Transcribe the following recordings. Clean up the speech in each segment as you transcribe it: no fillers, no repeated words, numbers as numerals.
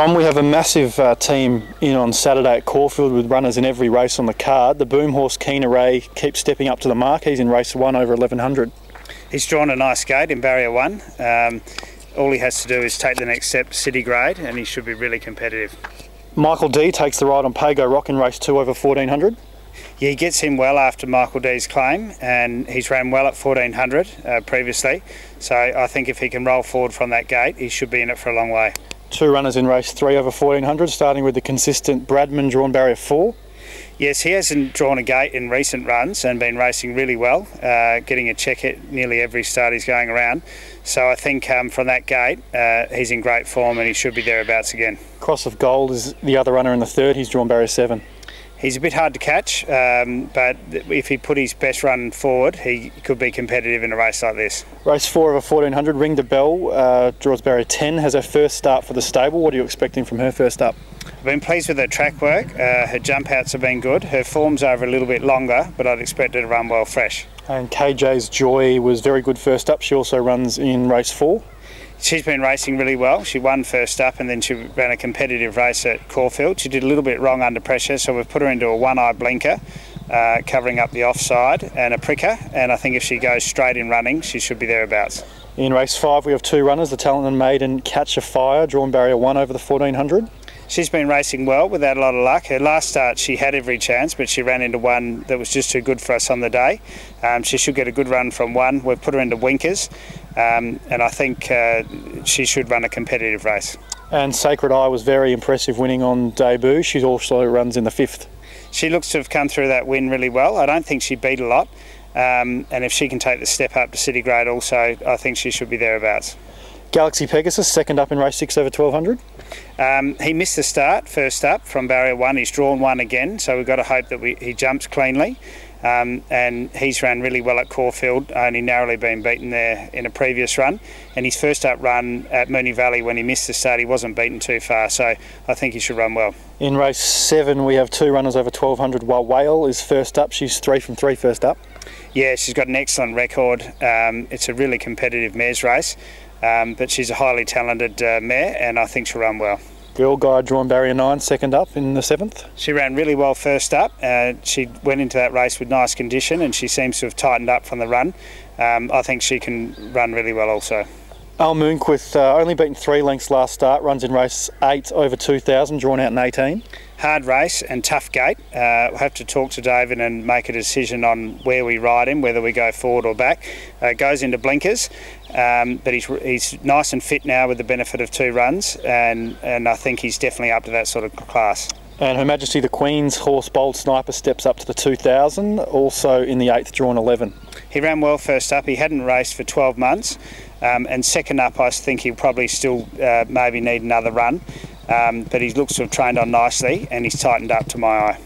Tom, we have a massive team in on Saturday at Caulfield with runners in every race on the card. The boom horse Keen Array keeps stepping up to the mark. He's in race 1 over 1100. He's drawn a nice gate in barrier 1. All he has to do is take the next step, city grade, and he should be really competitive. Michael D takes the ride on Pago Rock in race 2 over 1400. Yeah, he gets him well after Michael D's claim, and he's ran well at 1400 previously. So I think if he can roll forward from that gate, he should be in it for a long way. 2 runners in race 3 over 1400, starting with the consistent Bradman drawn barrier 4. Yes, he hasn't drawn a gate in recent runs and been racing really well, getting a check at nearly every start he's going around. So I think from that gate, he's in great form and he should be thereabouts again. Cross of Gold is the other runner in the 3rd. He's drawn barrier 7. He's a bit hard to catch, but if he put his best run forward, he could be competitive in a race like this. Race 4 over 1400, Ring the Bell, draws barrier 10, has her first start for the stable. What are you expecting from her first up? I've been pleased with her track work. Her jump outs have been good. Her form's over a little bit longer, but I'd expect her to run well fresh. And KJ's Joy was very good first up. She also runs in race 4. She's been racing really well. She won first up and then she ran a competitive race at Caulfield. She did a little bit wrong under pressure, so we've put her into a one-eye blinker, covering up the offside, and a pricker, and I think if she goes straight in running, she should be thereabouts. In race 5 we have 2 runners, the Talented Maiden Catch a Fire, drawn barrier 1 over the 1400. She's been racing well without a lot of luck. Her last start she had every chance, but she ran into one that was just too good for us on the day. She should get a good run from 1. We've put her into winkers, and I think she should run a competitive race. And Sacred Eye was very impressive winning on debut. She also runs in the 5th. She looks to have come through that win really well. I don't think she beat a lot, and if she can take the step up to city grade also, I think she should be thereabouts. Galaxy Pegasus, second up in race 6 over 1200. He missed the start, first up from barrier 1. He's drawn 1 again, so we've got to hope that he jumps cleanly. And he's ran really well at Caulfield, only narrowly been beaten there in a previous run. And his first up run at Moonee Valley, when he missed the start, he wasn't beaten too far, so I think he should run well. In race 7 we have 2 runners over 1200. While Whale is first up. She's 3 from 3 first up. Yeah, she's got an excellent record. It's a really competitive mares race. But she's a highly talented mare, and I think she'll run well. Girl Guide drawn barrier 9, second up in the 7th. She ran really well first up. She went into that race with nice condition, and she seems to have tightened up from the run. I think she can run really well also. Al Moonquith, only beaten 3 lengths last start, runs in race 8 over 2000, drawn out in 18. Hard race and tough gate. We'll have to talk to David and make a decision on where we ride him, whether we go forward or back. Goes into blinkers, but he's nice and fit now with the benefit of 2 runs, and I think he's definitely up to that sort of class. And Her Majesty the Queen's horse Bold Sniper steps up to the 2000, also in the 8th, drawn 11. He ran well first up. He hadn't raced for 12 months, and second up I think he'll probably still maybe need another run. But he looks to have trained on nicely and he's tightened up to my eye.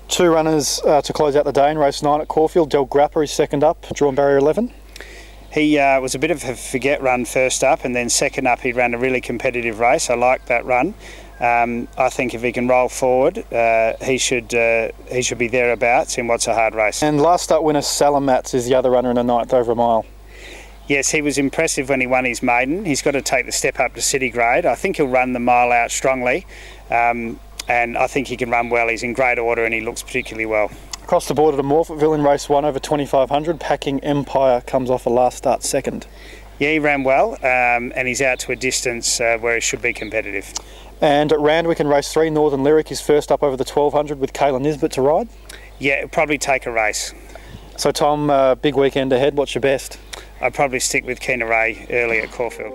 2 runners to close out the day in race 9 at Caulfield. Del Grappa is second up, drawn barrier 11. He was a bit of a forget run first up, and then second up he ran a really competitive race. I liked that run. I think if he can roll forward, he should be thereabouts in what's a hard race. And last up winner Salamats is the other runner in the 9th over a mile. Yes, he was impressive when he won his maiden. He's got to take the step up to city grade. I think he'll run the mile out strongly, and I think he can run well. He's in great order and he looks particularly well. Across the border to Morphettville in race 1 over 2500, Packing Empire comes off a last start second. Yeah, he ran well, and he's out to a distance where he should be competitive. And at Randwick in race 3, Northern Lyric is first up over the 1200 with Kayla Nisbet to ride. Yeah, it'll probably take a race. So Tom, big weekend ahead, what's your best? I'd probably stick with Keen Array early at Caulfield.